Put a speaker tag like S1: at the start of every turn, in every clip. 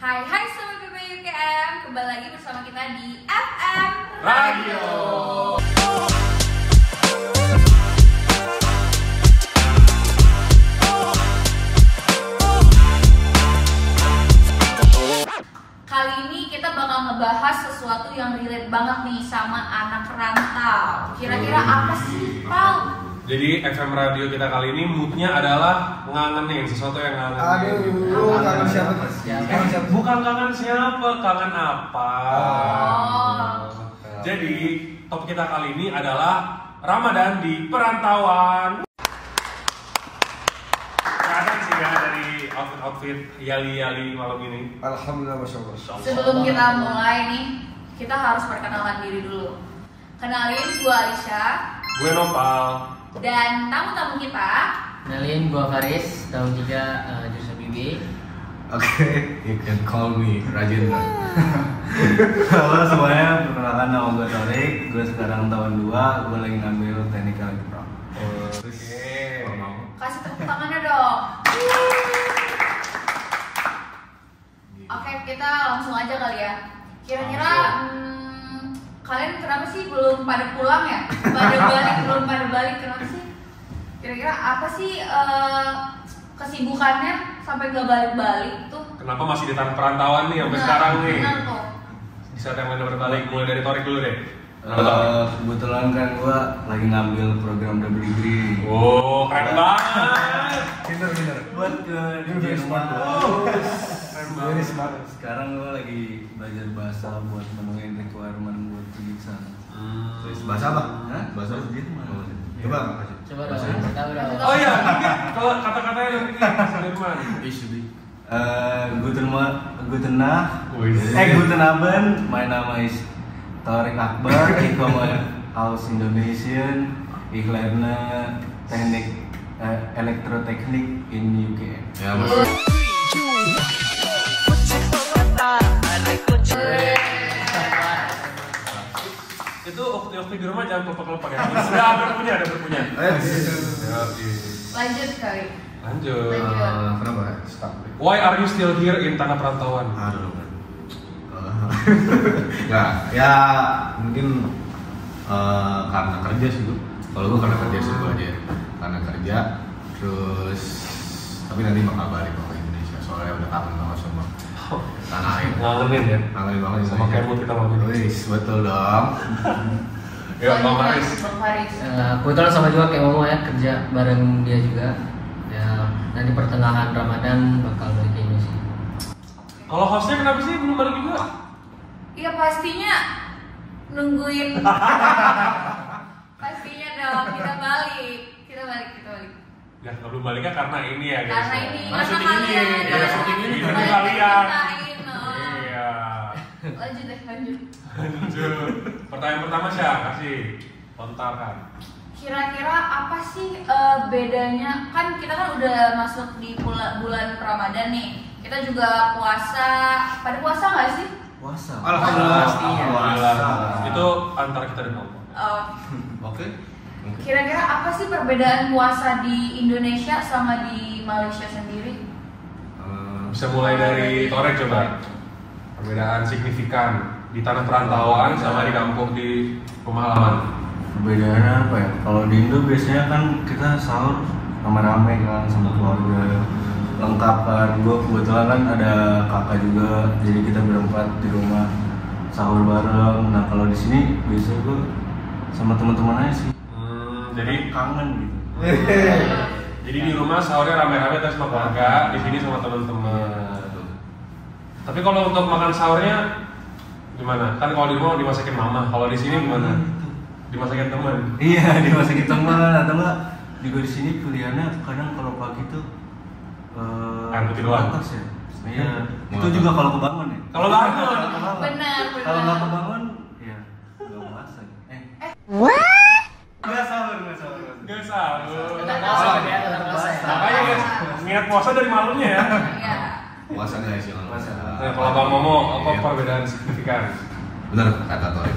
S1: Hai Sobat PPUKM, kembali lagi bersama kita di FM
S2: Radio.
S1: Kali ini kita bakal ngebahas sesuatu yang relate banget nih sama anak rantau. Kira-kira apa sih, Pal?
S2: Jadi FM Radio kita kali ini moodnya adalah ngangenin, sesuatu yang ngangenin.
S3: Aduh, kangen siapa?
S2: Bukan kangen siapa, kangen apa?
S1: Oh.
S2: Jadi topik kita kali ini adalah Ramadan di perantauan. Ada sih ya dari outfit yali-yali malam ini.
S3: Alhamdulillah, masya Allah.
S1: Sebelum kita mulai nih, kita harus perkenalkan diri dulu. Kenalin, gue Alisha.
S2: Gue Nopal.
S1: Dan tamu-tamu kita.
S4: Kenalin, gua Faris, tahun 3 jurusan BB.
S3: Oke, you can call me Rajendra. Halo semuanya, perkenalkan nama gue Torik. Gue sekarang tahun 2, gue lagi ngambil teknik elektro.
S2: Oke.
S1: Kasih tepuk tangannya dong. Oke, kita langsung aja kali ya. Kira-kira kalian kenapa sih belum pada pulang ya? Belum pada balik, kenapa sih? Kira-kira apa sih kesibukannya sampai gak balik-balik tuh?
S2: Kenapa masih di tanah perantauan nih sampai sekarang nih?
S1: Benar tuh.
S2: Di saat yang lain berbalik, mulai dari Torik dulu deh.
S3: Kebetulan kan gue lagi ngambil program double degree.
S2: Oh, keren banget.
S3: Bener. Buat ke Jerman.
S2: Keren banget.
S3: Sekarang gue lagi belajar bahasa buat menuhin requirement buat pergi ke sana.
S5: Bahasa apa?
S3: Hah?
S5: Bahasa apa?
S3: Jerman.
S5: Coba.
S4: Coba dong, tahu dong.
S2: Oh iya, mungkin kalau kata-katanya yang ini bahasa Jerman.
S3: Guten Abend, mein Name ist Torik Akbar, ich komme aus Indonesien, ich lerne Elektrotechnik in UK.
S5: Ya, Mas.
S2: Itu waktu di rumah jangan kelopak-kelopak ya. Ada berpunya.
S1: Lanjut kali.
S2: Lanjut.
S5: Kenapa? Stuck.
S2: Why are you still here in tanah perantauan?
S5: Aduh. Enggak, ya mungkin karena kerja sih Bu. Kalau gue karena kerja sih aja. Karena kerja, terus tapi nanti bakal balik ke Indonesia. Soalnya udah kangen banget sama tanah air.
S2: Ngangenin ya?
S5: Kangen banget
S2: Sama kayak mood kita malam ini.
S5: Wis, betul dong.
S2: Ya, Bang Faris.
S1: Bang Faris.
S4: Kebetulan sama juga kayak Momo ya, kerja bareng dia juga. Ya, nanti pertengahan Ramadan bakal balik ke Indonesia.
S2: Kalau hostnya kenapa sih belum balik juga?
S1: Iya pastinya nungguin. Pastinya dong kita balik.
S2: Ya, kalau belum baliknya karena ini ya guys.
S1: Karena ini,
S2: Karena syuting ini.
S1: kalian.
S2: Ya, syuting ini
S1: Kalian
S2: dari kalian.
S1: ceritain,
S2: Iya.
S1: Lanjut.
S2: Lanjut. Pertanyaan pertama siapa? Kasih. Lontarkan.
S1: Kira-kira apa sih bedanya? Kan kita kan udah masuk di bulan Ramadan nih. Kita juga puasa. Pada puasa nggak sih?
S3: Puasa.
S5: Alhamdulillah.
S2: Alhamdulillah. Itu antara kita dan Allah.
S1: Oh.
S5: Oke.
S1: Kira-kira apa sih perbedaan puasa di Indonesia sama di Malaysia sendiri?
S2: Bisa mulai dari Torek coba. Perbedaan signifikan di tanah perantauan sama di kampung di rumah halaman.
S3: Perbedaannya apa ya? Kalau di Indo biasanya kan kita sahur rame-rame kan sama keluarga, lengkap kan. Gue kebetulan kan ada kakak juga, jadi kita berempat di rumah sahur bareng. Nah kalau di sini biasanya gue sama teman-teman aja sih.
S2: Jadi
S3: Kangen gitu.
S2: Jadi di rumah sahurnya rame-rame terus sama keluarga, di sini sama teman-teman. Tapi kalau untuk makan sahurnya gimana? Kan kalau di rumah dimasakin mama, kalau di sini gimana? Dimasakin teman.
S3: Iya, dimasakin teman atau enggak juga di sini pilihannya kadang kalau pagi tuh
S2: air putih doang.
S3: atas ya. Iya. Itu juga kalau kebangun ya.
S2: Kalau bangun.
S1: Benar.
S3: Kalau nggak kebangun, ya nggak masak. Nggak sahur.
S2: Gak sahur.
S4: Tetap puasa ya, tetap puasa ya.
S2: Makanya guys, niat puasa dari malamnya ya.
S1: Iya.
S5: Puasa guys, jangan puasa.
S2: Nah, kalau Bang Momo, apa perbedaan signifikan?
S5: Bener kata Torik.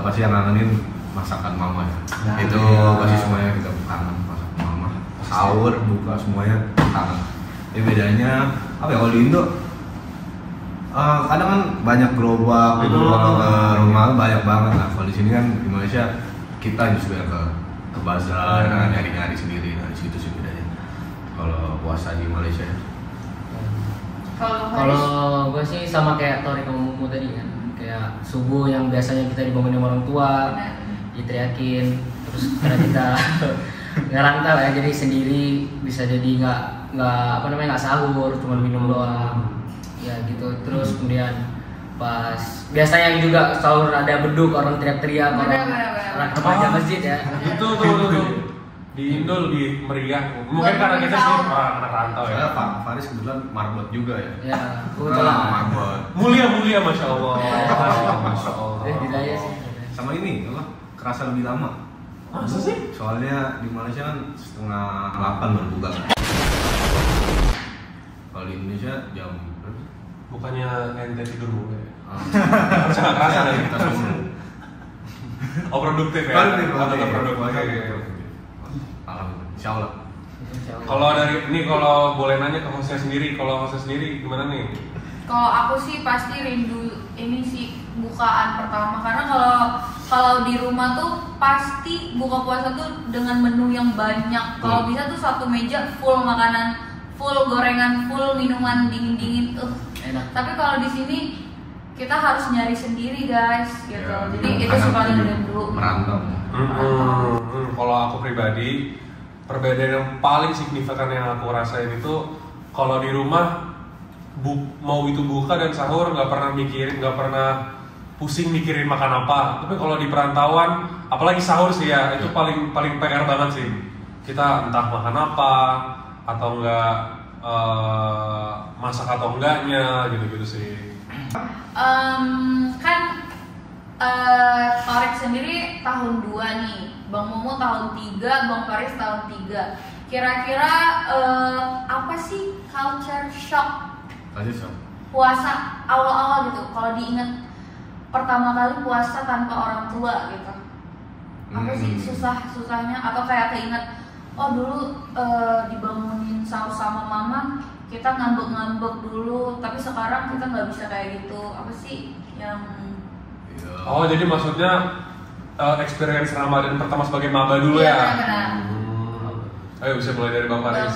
S5: Pasti yang ngangenin masakan mama ya.
S3: Nah,
S5: Itu
S3: iya.
S5: pasti semuanya kita kangen masakan mama. Sahur, buka semuanya kangen. Ini bedanya apa ya kalau di Indo? Kadang kan banyak gerobak gitu kalau ke rumah banyak banget. Nah kalau di sini kan di Malaysia kita justru ke bazar, nyari sendiri. Nah di situ sih bedanya. Kalau puasa di Malaysia.
S4: Kalau gue sih sama kayak Tori kamu tadi kan, kayak subuh yang biasanya kita dibangunin orang tua, diteriakin, terus karena kita ngerantau ya, jadi sendiri bisa jadi nggak sahur, cuma minum doang, ya gitu. Terus kemudian pas biasanya juga sahur ada beduk, orang teriak-teriak, orang remaja masjid ya.
S2: Itu tuh. Di Indo lebih meriah, mungkin karena kita sih orang anak rantau ya.
S5: Pak Faris kebetulan marbot juga ya.
S4: Ya, kebetulan.
S5: Marbot.
S2: Mulia, masya Allah. Masya Allah.
S4: Hidayah sih.
S5: Sama ini, apa? Kerasa lebih lama.
S2: Masa sih?
S5: Soalnya di Malaysia kan 7:30 baru buka kan. Kalau di Indonesia jam berapa?
S2: Bukannya ente tidur mulu ya?
S5: Sangat
S2: kerasa
S5: ya,
S2: nih.
S5: kita semua.
S2: Oh produktif ya? Produktif.
S5: Alhamdulillah, insyaallah.
S2: Kalau boleh nanya ke hostnya sendiri, gimana nih?
S1: Kalau aku sih pasti rindu ini sih bukaan pertama, karena kalau di rumah tuh pasti buka puasa tuh dengan menu yang banyak. Kalau bisa tuh satu meja full makanan, full gorengan, full minuman dingin
S4: Enak.
S1: Tapi kalau di sini kita harus nyari sendiri guys, gitu.
S5: Ya,
S1: Jadi itu sih paling rindu.
S5: Merantau.
S2: Kalau aku pribadi, perbedaan yang paling signifikan yang aku rasain itu kalau di rumah mau itu buka dan sahur nggak pernah pusing mikirin makan apa. Tapi kalau di perantauan, apalagi sahur sih ya, itu paling PR banget sih. Kita entah makan apa atau enggak masak atau enggaknya gitu sih.
S1: Torek sendiri tahun 2 nih, Bang Momo tahun 3, Bang Faris tahun 3. Kira-kira apa sih culture shock puasa awal-awal gitu? Kalau diingat pertama kali puasa tanpa orang tua gitu, apa sih susahnya? Atau kayak keinget, oh dulu dibangunin sahur sama mama, kita ngambek-ngambek dulu, tapi sekarang kita nggak bisa kayak gitu. Apa sih yang
S2: Oh jadi maksudnya experience Ramadan pertama sebagai maba dulu ya?
S1: Benar.
S2: Ayo bisa mulai dari Bang Faris.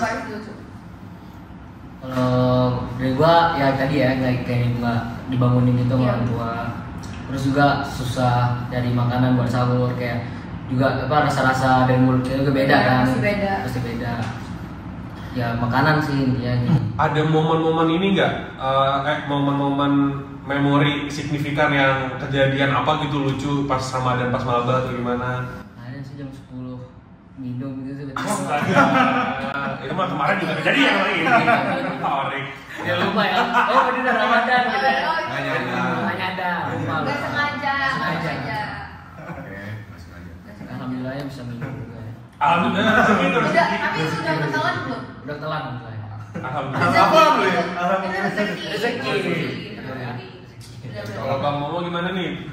S4: Kalau dari gua ya tadi ya kayak nggak dibangunin gitu sama orang tua. Terus juga susah dari makanan buat sahur, kayak juga rasa-rasa dari mulut kita juga beda kan? Pasti beda. Ya makanan sih intinya.
S2: Ada momen-momen ini nggak? Momen-momen memori signifikan yang kejadian apa gitu lucu pas Ramadan pas maba atau gimana?
S4: Ada sih jam 10 minum gitu sih.
S2: Itu mah kemarin juga kejadian lagi. Tarik.
S4: Ya lupa ya. Oh ini udah Ramadan gitu ya.
S5: Nggak
S4: nyadar.
S1: Nggak sengaja.
S5: Oke, nggak sengaja.
S4: Alhamdulillah ya bisa minum juga ya.
S2: Alhamdulillah segitu.
S1: Tapi sudah ketelan belum?
S4: Udah telan alhamdulillah.
S2: Alhamdulillah.
S1: Rezeki.
S2: Kalau Bang Momo gimana nih?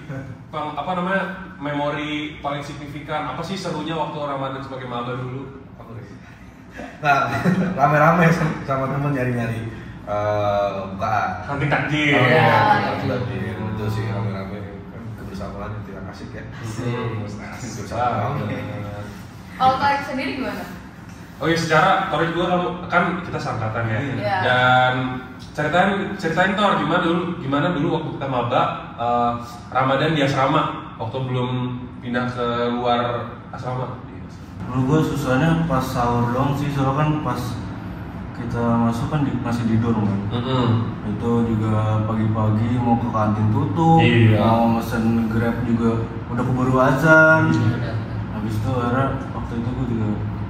S2: Bang, apa namanya memori paling signifikan? Apa sih serunya waktu Ramadan sebagai maba dulu?
S3: Nah, rame-rame sama temen nyari-nyari bukaan.
S2: Hunting takjil.
S3: Itu sih rame-rame kebersamaan itu yang asik ya.
S1: Kalau Tarik sendiri gimana?
S2: Oh iya, secara Tor juga kan kita seangkatan ya.
S1: Iya.
S2: Dan ceritain Tor gimana dulu waktu kita maba Ramadan di asrama waktu belum pindah ke luar asrama.
S3: Menurut gue susahnya pas sahur doang sih, soalnya kan pas kita masuk kan masih di dorm kan. Itu juga pagi-pagi mau ke kantin tutup, mau mesen Grab juga udah keburu azan. Habis itu akhirnya waktu itu gue juga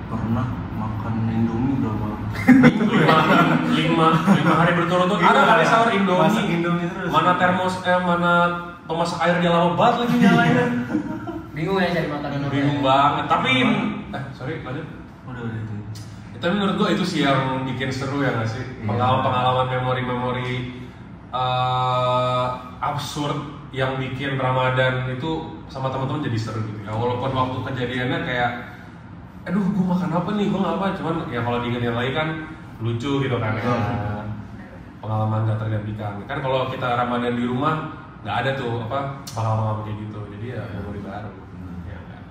S3: pernah makan Indomie berapa?
S2: lima hari berturut-turut ada kali sahur Indomie.
S3: Masak Indomie terus.
S2: Mana termos mana pemasak airnya lama banget lagi nyalainnya.
S4: Bingung ya cari makanan apa.
S2: Bingung banget. Tapi sorry lanjut.
S3: Udah itu.
S2: Tapi menurut gua itu sih yang bikin seru ya nggak sih? Pengalaman memori absurd yang bikin Ramadan itu sama teman-teman jadi seru gitu ya. Walaupun waktu kejadiannya kayak aduh gua makan apa nih, gua nggak apa, cuman ya kalau diingetin lagi kan lucu gitu kan ya. pengalaman gak tergantikan. Kan kalau kita Ramadan di rumah nggak ada tuh apa pengalaman kayak gitu. Jadi ya memori baru. Ya kan.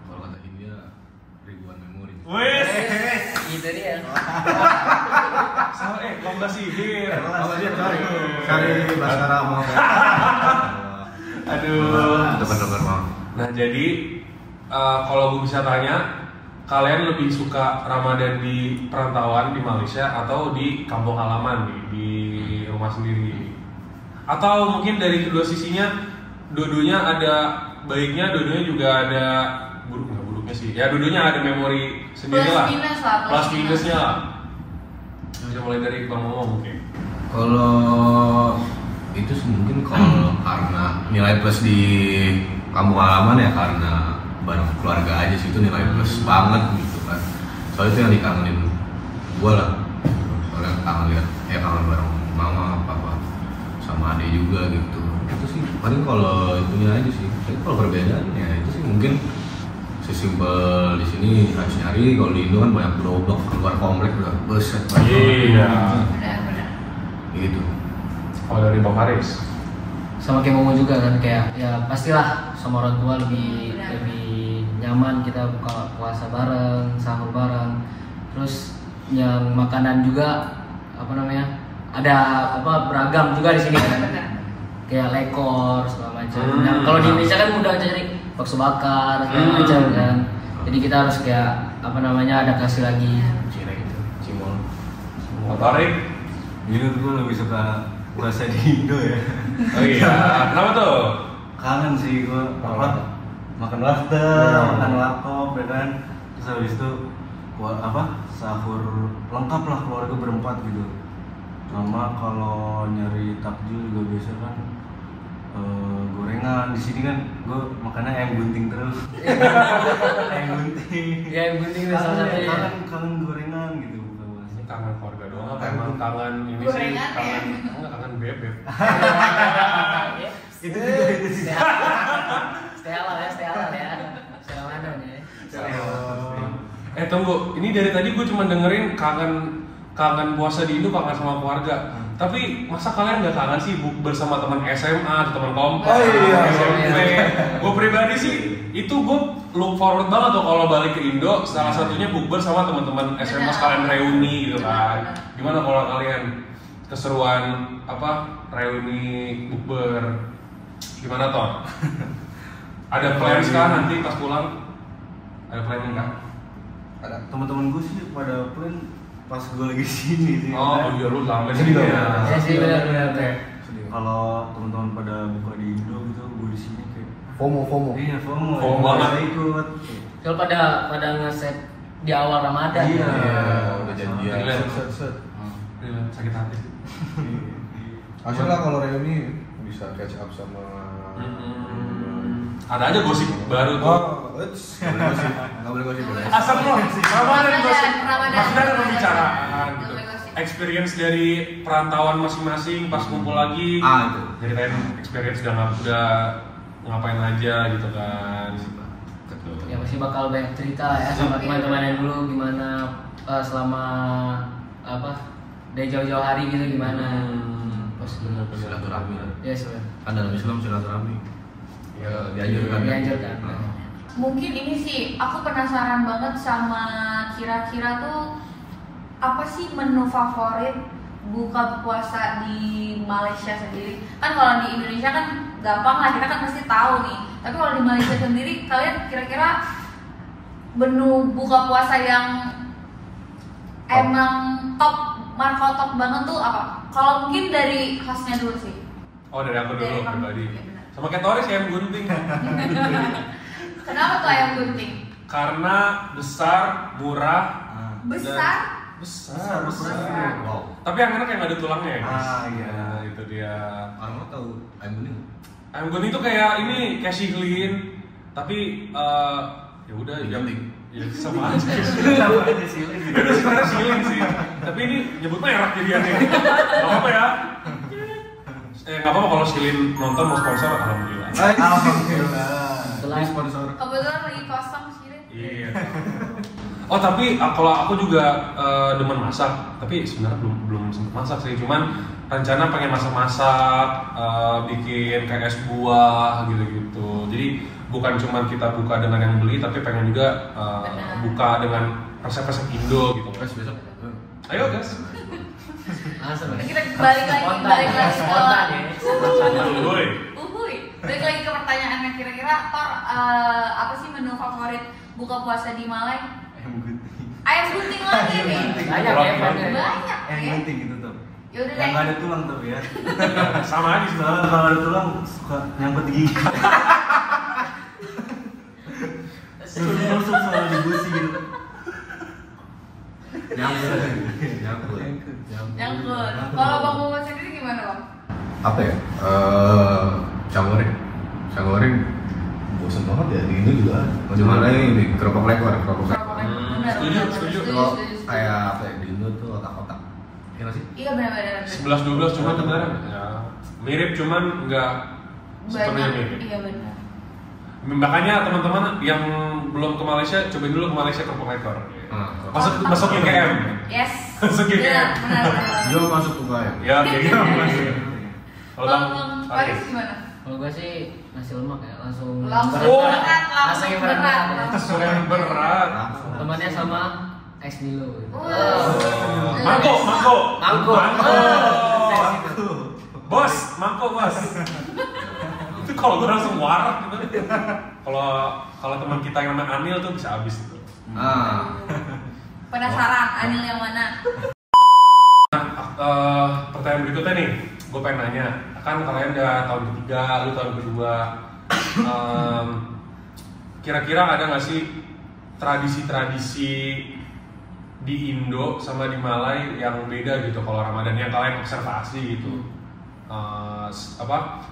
S5: Kalau kata India ribuan memori.
S2: Wes.
S4: Gitu dia.
S2: Lomba sihir.
S5: Sorry Baskara mau.
S2: Aduh.
S5: Teman-teman mau.
S2: Nah jadi kalau gue bisa tanya, kalian lebih suka Ramadan di perantauan di Malaysia atau di kampung halaman di rumah sendiri? Atau mungkin dari kedua sisinya, dua-duanya ada baiknya, dua-duanya juga ada buruknya sih. Ya dua-duanya ada memori sendiri
S1: Plus
S2: lah.
S1: minus lah,
S2: Plus minusnya lah. Bisa mulai dari Bang Momo mungkin.
S5: Kalau itu sih mungkin kalau karena nilai plus di kampung halaman ya karena bareng keluarga aja sih, itu nilai plus banget gitu kan. Soalnya itu yang dikangenin gue lah. Soalnya kangen bareng mama, papa, sama adik juga gitu. Itu sih paling kalau itunya aja sih. Tapi kalau perbedaannya itu sih mungkin sesimpel di sini harus nyari. Kalau di Indo kan banyak gerobak keluar komplek udah beset.
S2: Iya.
S1: Benar.
S5: Gitu.
S2: Kalau dari Bang Haris?
S4: Sama kayak Momo juga kan, kayak ya pastilah sama orang tua lebih nyaman, kita buka puasa bareng, sahur bareng. Terus yang makanan juga apa namanya, ada apa beragam juga di sini kan, kayak lekor segala macam. Nah, kalau di Indonesia kan mudah cari bakso bakar segala macam kan, jadi kita harus kayak apa namanya adaptasi lagi.
S5: Cimol.
S2: Tarik?
S3: Menurut gue lebih suka puasa di Indo ya.
S2: Oh iya, kenapa tuh?
S3: Kangen sih gue makan warteg, makan warkop ya kan. Terus habis itu sahur lengkap lah keluarga berempat gitu. Sama kalau nyari takjil juga biasa kan gorengan. Di sini kan gue makannya ayam gunting terus. Ayam gunting.
S4: Ya yang penting salah satunya.
S3: Kangen gorengan gitu.
S2: Kangen keluarga doang apa emang kangen ini sih? Kangen bebek.
S3: Itu juga itu sih.
S4: Stay halal ya. Stay Ramadan ya.
S2: Tunggu, ini dari tadi gue cuma dengerin kangen puasa di Indo, kangen sama keluarga. Tapi masa kalian nggak kangen sih bersama teman SMA atau teman komplek? SMP. Gue pribadi sih itu gue look forward banget tuh kalau balik ke Indo. Salah satunya bukber sama teman-teman SMA sekalian reuni gitu kan. Gimana kalau kalian keseruan reuni bukber? Gimana toh? Ada plans kah nanti pas pulang? Ada planning kah?
S3: Ada teman-teman gue sih pada plan pas gue lagi sini sih.
S2: Oh iya lu sampai sini ya.
S4: Ya sih benar.
S3: Kalau teman-teman pada buka di Indo gitu, gue di sini kayak
S5: FOMO.
S3: Iya, FOMO.
S2: FOMO banget.
S3: Saya ikut.
S4: Kalau pada nge-set di awal Ramadan.
S3: Iya.
S5: Udah janjian.
S2: Set. Sakit hati.
S5: Asal lah kalau reuni bisa catch up sama.
S2: Ada aja gosip baru tuh.
S5: Nggak boleh gosip.
S2: Asal lo, Ramadan gosip.
S1: Ramadan.
S2: Maksudnya ada pembicaraan
S1: Nggak
S2: gitu.
S1: boleh gosip.
S2: Experience dari perantauan masing-masing pas kumpul lagi.
S5: Itu.
S2: Ceritain experience udah ngapain aja gitu kan.
S4: Ya masih bakal banyak cerita ya sama teman-teman yang dulu gimana selama dari jauh-jauh hari gitu gimana.
S5: Silaturahmi.
S4: Ya sebenarnya.
S5: Kan dalam Islam silaturahmi. Ya dianjurkan.
S1: Mungkin ini sih aku penasaran banget sama kira-kira tuh apa sih menu favorit buka puasa di Malaysia sendiri? Kan kalau di Indonesia kan gampang lah, kita kan pasti tahu nih. Tapi kalau di Malaysia sendiri, kalian kira-kira menu buka puasa yang emang top, markotop banget tuh apa? Kalau mungkin dari khasnya dulu sih.
S2: Oh dari aku dulu
S1: Dari kamu.
S2: pribadi.
S1: Ya, benar.
S2: Sama kayak Toris ayam gunting.
S1: Kenapa tuh ayam gunting?
S2: Karena besar, murah.
S1: Besar?
S2: Besar.
S5: Wow.
S2: Tapi yang enak yang nggak ada tulangnya ya guys.
S3: Iya.
S2: Nah, itu dia.
S5: Orang lo tahu ayam bening?
S2: Ayam gunting itu kayak ini, kayak sihlin. Tapi ya udah ya sama aja.
S3: Sama aja sih.
S2: Itu sebenarnya sihlin sih. Tapi ini nyebut merek jadiannya. Gak apa-apa ya. Gak apa-apa kalau Silin nonton mau sponsor, alhamdulillah.
S3: Alhamdulillah.
S4: Setelah
S5: Sponsor.
S1: Kebetulan lagi kosong sih.
S2: Iya. Oh tapi kalau aku juga demen masak, tapi sebenarnya belum sempet masak sih, cuman rencana pengen masak-masak, bikin kayak es buah gitu-gitu. Jadi bukan cuma kita buka dengan yang beli, tapi pengen juga buka dengan resep-resep Indo gitu.
S5: Guys, besok.
S2: Ayo guys.
S1: Kita balik lagi
S4: Spontan ya.
S2: Uhuy.
S1: Balik lagi ke pertanyaannya, kira-kira Tor, apa sih menu favorit buka puasa di Malai? Ayam gunting lagi nih.
S4: Banyak ya,
S1: Banyak
S3: Yang
S1: ya.
S3: penting gitu tuh.
S1: Yaudah
S3: Yang
S1: deh.
S3: nggak ada tulang tuh ya.
S2: Sama aja sih.
S3: Soalnya kalau ada tulang suka nyangkut di gigi. Tusuk selalu di gusi gitu.
S5: Nyangkut.
S1: Nyangkut. Kalau Bang Muhammad sendiri gimana Bang?
S5: Apa ya? Canggoring bosan banget ya, di Indo juga cuma ada ini kerupuk lekor.
S1: Benar,
S2: Setuju.
S5: Kalau kayak apa ya, di Indo tuh otak-otak. Iya nggak sih?
S1: Iya benar-benar.
S2: 11-12 cuman sebenarnya ya, mirip cuman nggak sepenuhnya
S1: Banyak.
S2: mirip.
S1: Iya benar.
S2: Makanya teman-teman yang belum ke Malaysia, cobain dulu ke Malaysia kerupuk lekor. Masuk GKM.
S1: Yes.
S2: Masuk GKM.
S1: Benar.
S5: Dia masuk tuh kayak.
S2: Ya, GKM. Kalau
S1: Bang
S2: Bang
S1: Faris
S2: Faris,
S1: gimana?
S4: Kalau gue sih nasi lemak ya, langsung
S1: Langsung
S4: berat.
S1: berat, langsung
S4: Langsung
S1: berat.
S2: langsung yang berat.
S4: Temannya sama es Milo.
S2: Mangko.
S4: Mangko.
S2: Bos, mangko bos. Itu kalau gue langsung warak gitu. Kalau teman kita yang namanya Anil tuh bisa habis itu.
S1: Penasaran Anil yang mana?
S2: Pertanyaan berikutnya nih, gue pengen nanya, kan kalian udah tahun ketiga, lu tahun kedua, kira-kira ada nggak sih tradisi-tradisi di Indo sama di Malai yang beda gitu kalau Ramadan yang kalian observasi gitu?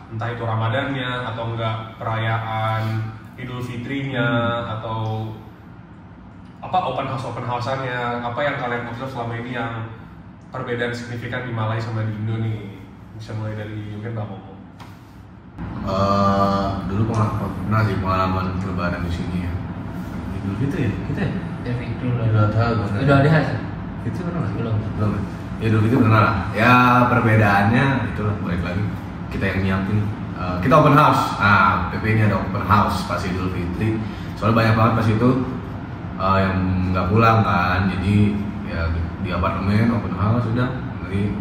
S2: Entah itu Ramadannya atau enggak perayaan Idul Fitrinya atau open house-annya, apa yang kalian observe selama ini yang perbedaan signifikan di Malai sama di Indo nih? Bisa mulai dari mungkin Bang Momo.
S5: Dulu pernah sih pengalaman lebaran di sini ya. Idul Fitri ya kita ya. Idul Adha
S4: Idul Adha sih.
S5: Itu pernah nggak?
S4: Belum.
S5: Ya? Idul Fitri pernah lah. Ya perbedaannya itulah, balik lagi kita yang nyiapin. Kita open house. Nah, PP ini ada open house pas Idul Fitri. Soalnya banyak banget pas itu yang nggak pulang kan. Jadi ya di apartemen open house sudah. Jadi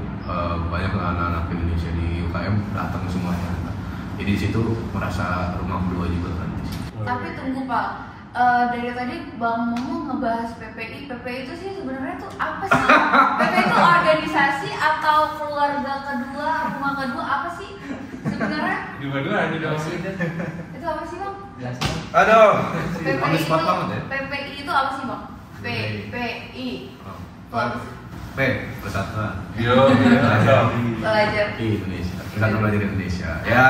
S5: banyak anak-anak Indonesia di UKM datang semuanya. Jadi di situ merasa rumah kedua juga kan.
S1: Tapi tunggu Pak, dari tadi Bang Momo ngebahas PPI. PPI itu sih sebenarnya tuh apa sih? PPI itu organisasi atau keluarga kedua, rumah kedua, apa sih sebenarnya?
S2: Dua-dua aja dong.
S1: Itu apa sih Bang?
S4: Jelasin.
S5: Aduh,
S1: PPI itu,
S5: spot banget ya.
S1: PPI itu apa sih Bang? PPI itu apa sih?
S5: P Persatuan.
S2: Yo,
S1: Pelajar.
S5: Indonesia. Persatuan Pelajar Indonesia. Ya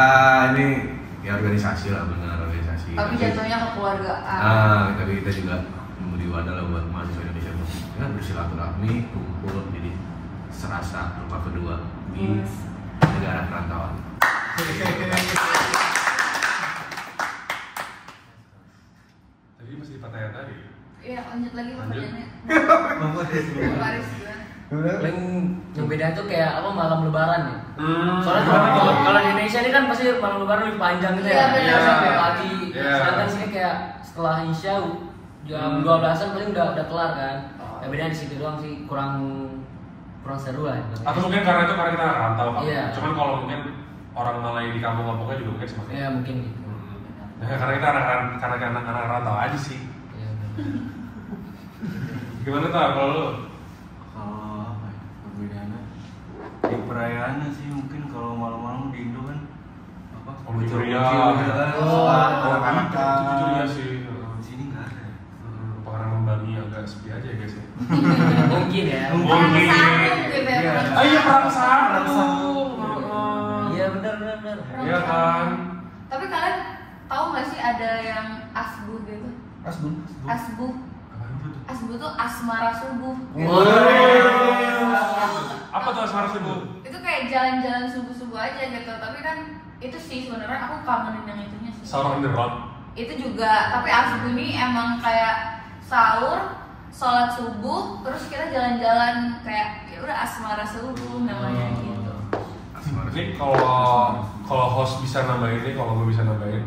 S5: ini ya organisasi lah, benar organisasi.
S1: Tapi jatuhnya kekeluargaan.
S5: Tapi kita juga memberi wadah lah buat mahasiswa Indonesia untuk ya, bersilaturahmi, kumpul, jadi serasa rumah kedua di negara perantauan.
S2: Tadi masih di pertanyaan tadi.
S1: Iya, lanjut lagi pertanyaannya.
S3: Bang Faris
S1: Bang Faris gimana?
S4: Paling yang beda tuh kayak apa, malam lebaran ya. Soalnya
S2: Oh.
S4: kalau di Indonesia ini kan pasti malam lebaran lebih panjang gitu
S1: Iya,
S4: ya.
S1: benar.
S4: Sampai pagi.
S2: Iya.
S4: Sedangkan sini kayak setelah Isya jam 12-an paling udah kelar kan. Ya beda di situ doang sih, kurang seru lah.
S2: Atau mungkin karena kita anak rantau kan.
S4: Iya.
S2: Cuman kalau mungkin orang Malai di kampung-kampungnya juga mungkin seperti itu.
S4: Ya mungkin gitu.
S2: Nah, karena kita anak rantau aja sih.
S4: Iya, benar.
S2: Gimana tuh kalau lu?
S3: Kalau apa ya, perbedaannya di perayaannya sih mungkin kalau malam-malam di Indo kan apa
S2: Bocor
S3: bocor-bocor
S2: ya.
S3: gitu kan,
S4: Oh,
S3: suka
S2: Itu
S3: anak-anak.
S2: jujurnya sih.
S3: Di sini nggak ada.
S2: Karena membangi agak sepi aja ya guys ya.
S4: Mungkin ya.
S2: Mungkin.
S1: Perang sarung gitu ya.
S3: Iya.
S2: Ah iya perang sarung.
S3: Perang sarung.
S4: Iya benar.
S2: Iya kan.
S1: Tapi kalian tahu nggak sih ada yang asbu gitu?
S3: Asbun.
S1: Asbu.
S2: Apaan tuh?
S1: Asbu tuh asmara subuh.
S2: Apa tuh asmara subuh?
S1: Itu kayak jalan-jalan subuh-subuh aja gitu. Tapi kan itu sih sebenarnya aku kangenin yang itunya sih.
S2: Sahur on the road.
S1: Itu juga, tapi asbu ini emang kayak sahur, sholat subuh, terus kita jalan-jalan kayak ya ya udah asmara seluruh namanya gitu.
S2: Ini kalau host bisa nambahin nih, kalau gue bisa nambahin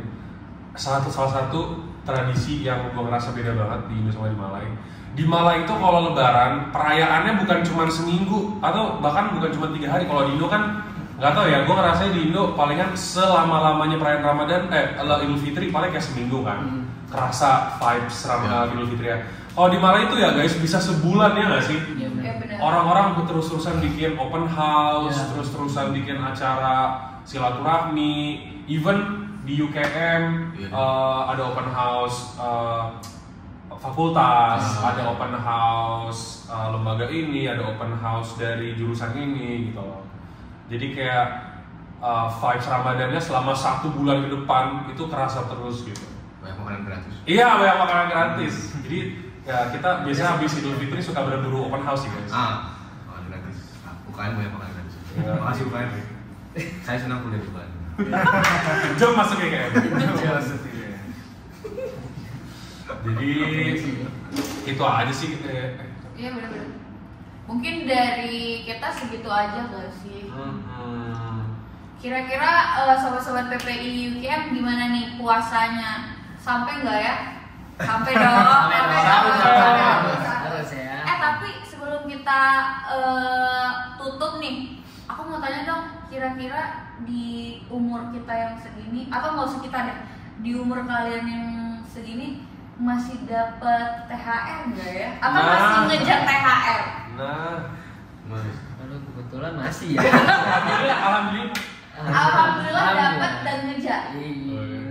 S2: salah satu tradisi yang gue ngerasa beda banget di Indo sama di Malai. Di Malai itu kalau Lebaran perayaannya bukan cuma seminggu atau bahkan bukan cuma 3 hari. Kalau di Indo kan nggak tahu ya, gue ngerasa di Indo palingan selama-lamanya perayaan Ramadan, Idul Fitri paling kayak seminggu kan. Kerasa vibes Idul Fitri ya. Kalau di Malai itu ya guys bisa sebulan ya nggak sih?
S1: Ya benar.
S2: Orang-orang terus-terusan bikin open house, terus-terusan bikin acara silaturahmi, even di UKM ada open house fakultas, ada open house lembaga ini, ada open house dari jurusan ini gitu loh. Jadi kayak vibes Ramadannya selama 1 bulan ke depan itu kerasa terus gitu.
S5: Banyak makanan gratis.
S2: Iya, banyak makanan gratis. Jadi ya kita biasa habis Idul Fitri suka berburu open house sih guys.
S5: Makanan gratis. UKM banyak makanan gratis. Makasih UKM. Saya senang kuliah di UKM.
S2: Jom masuk ya kayak. Jadi itu aja sih.
S1: Iya benar-benar. Mungkin dari kita segitu aja gak sih? Kira-kira sobat-sobat PPI UKM gimana nih puasanya? Sampai nggak ya? Sampai dong.
S4: Harus ya.
S1: Tapi sebelum kita tutup nih, aku mau tanya dong, kira-kira di umur kita yang segini, atau nggak usah kita deh, di umur kalian yang segini masih dapat THR nggak ya? Atau masih ngejar THR?
S4: Kalau kebetulan masih ya.
S1: Alhamdulillah dapat dan ngejar.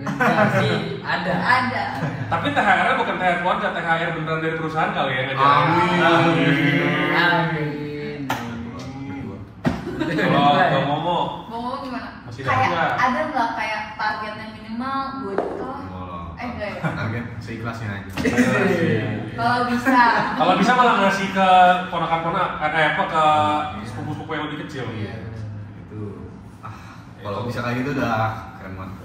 S4: Masih ada.
S2: Tapi THR-nya bukan THR keluarga, THR beneran dari perusahaan kali ya ngejar.
S4: Amin.
S2: Kalau Momo
S1: Gimana?
S2: Masih
S1: Kayak
S2: dapat.
S1: ada nggak kayak targetnya minimal 2 juta? Enggak ya?
S5: Target seikhlasnya aja.
S1: Kalau bisa
S2: malah ngasih ke ponakan-ponakan ke sepupu-sepupu yang lebih kecil.
S5: Itu kalau bisa kayak gitu udah keren banget.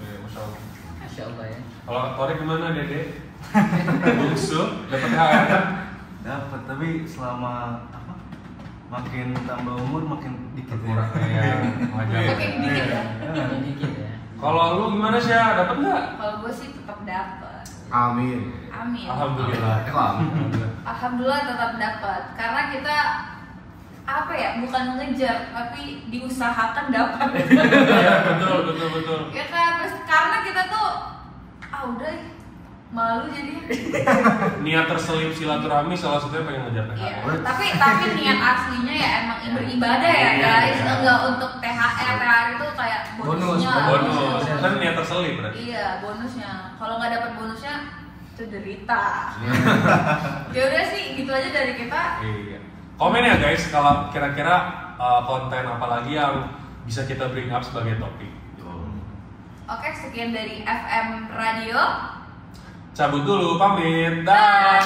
S4: Masya Allah ya.
S2: Kalau Tori gimana Dede? Bungsu dapat THR kan?
S3: Dapat, tapi selama makin tambah umur makin dikit
S2: Kurang ya. Wajar.
S1: Makin dikit ya?
S4: Dikit ya.
S2: Kalau lu gimana sih? Dapat nggak?
S1: Kalau gue sih tetap dapat.
S5: Amin.
S2: Alhamdulillah.
S1: Alhamdulillah tetap dapat. Karena kita bukan ngejar tapi diusahakan dapat.
S2: Betul.
S1: Ya kan, karena kita tuh udah malu jadi.
S2: Niat terselip silaturahmi salah satunya pengen ngejar THR.
S1: Iya, tapi niat aslinya ya emang beribadah ya guys, enggak untuk THR itu kayak bonusnya.
S2: Bonus. Kan niat terselip berarti.
S1: Iya, bonusnya. Kalau nggak dapat bonusnya itu derita. Ya udah sih, gitu aja dari kita.
S2: Iya. Komen ya guys kalau kira-kira konten apa lagi yang bisa kita bring up sebagai topik.
S1: Oke, sekian dari FM Radio.
S2: Cabut dulu, pamit. Dah.